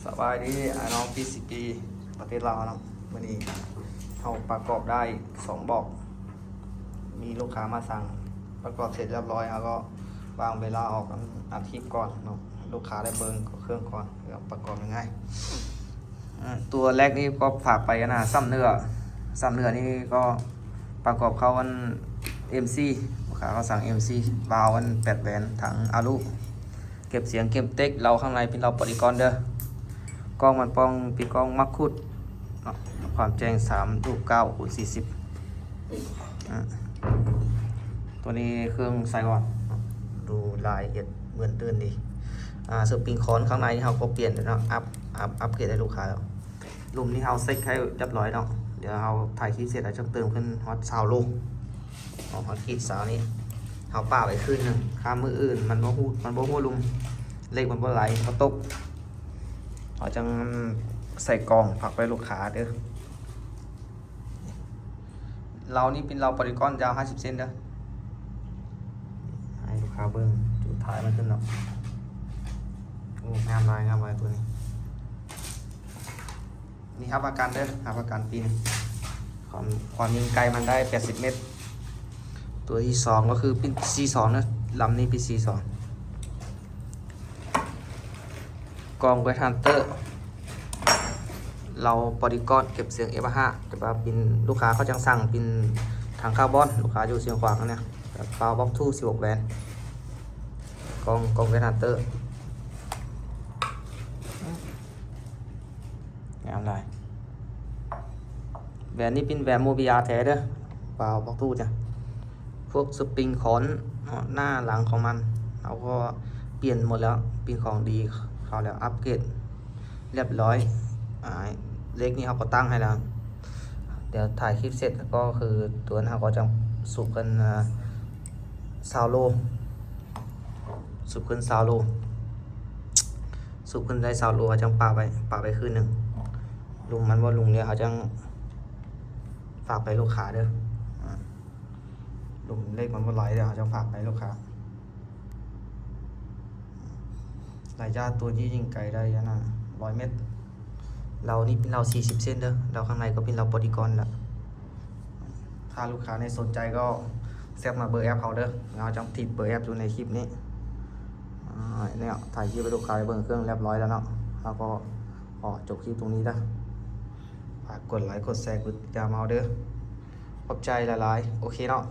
สบายดีน้องพี่สิปีประเทศลาวนะวันนี้เราประกอบได้2บอกมีลูกค้ามาสั่งประกอบเสร็จเรียบร้อยแล้วก็วางเวลาออกอาทิตย์ก่อนเนาะลูกค้าได้เบิ้งเครื่องก่อนแล้วประกอบยังไงตัวแรกนี่ก็ฝากไปนะซ้ำเนื้อนี่ก็ประกอบเข้าวัน MC ลูกค้าก็สั่ง MC วาล์ววัน8แหวนถังอาลูเก็บเสียงเก็บเต็กเราข้างในเป็นเราปฏิกรเด้อกล้องมันป้องปีกล้องมักคุดความแจ้ง3 ลูก 9/40ตัวนี้เครื่องไซวอนดูลายละเอียดเหมือนตื่นดีสปริงคอนข้างในเราก็เปลี่ยนแล้วเนาะอัพเกรดให้ลูกค้าแล้วลุมนี้เราเซ็ตให้เรียบร้อยเนาะเดี๋ยวเราถ่ายคลิปเสร็จแล้วจะเติมขึ้นฮอตซาวลูกฮอตคลิปสาวนี้เราป่าไปขึ้นนึงข้ามมืออื่นมันบ่ฮู้ลุมเลขมันบ่ไหลบ่ตกเราจะใส่กล่องผักไปลูกค้าเด้อเรานี่เป็นเราปริกรยาว50 เซนเด้อให้ลูกค้าเบิ่งจุดท้ายมันขึ้นเนาะโอ้งามลายตัวนี้นี่ครับประกันเด้อครับประกันปีนความยิงไกลมันได้80 เมตรตัวที่2ก็คือเป็น C2 นะลำนี้เป็น C2 กองไวทันเตอร์เราบอดี้กอนเก็บเสียง F5 แต่ว่าเป็นลูกค้าเขาจังสั่งเป็นทางคาร์บอนลูกค้าอยู่เสียงขวางเนี่ยฟาวบ็อกทู16แวนกองไวทันเตอร์งามเลยแวนนี้เป็นแวนโมบิยาแท้เด้อฟาวบ็อกทูจ้ะพวกสปริงคอนหน้าหลังของมันเราก็เปลี่ยนหมดแล้วเป็นของดีเขาแล้วอัปเกรดเรียบร้อยเล็กนี่เขาก็ตั้งให้แล้วเดี๋ยวถ่ายคลิปเสร็จแล้วก็คือตัวนั้นเขาก็จะสูบกันซาวโลสูบขึ้นซาวโลสูบขึ้นได้ซาวโลเขาจะปาไปคืนหนึ่งลุงมันว่าลุงเนี่ยเขาจะฝากไปลูกค้าเด้อลุงเลขมันว่าไหลเดี๋ยวเขาจะฝากไปลูกค้าหลายญาติตัวยี่ยิงไกลได้นะ100 เมตรเรานี่เป็นเรา40 เส้นเด้อเราข้างในก็เป็นเราบอดี้กอนละถ้าลูกค้าในสนใจก็แซบมาเบอร์แอปเขาเด้อเราจะติดเบอร์แอปอยู่ในคลิปนี้เนี่ยถ่ายคลิปไปลูกค้าเบิ่งเครื่องเรียบร้อยแล้วเนาะแล้วก็ขอจบคลิปตรงนี้นะฝากกดไลค์กดแชร์กดติดตามเอาเด้อขอบใจหลายๆโอเคเนาะ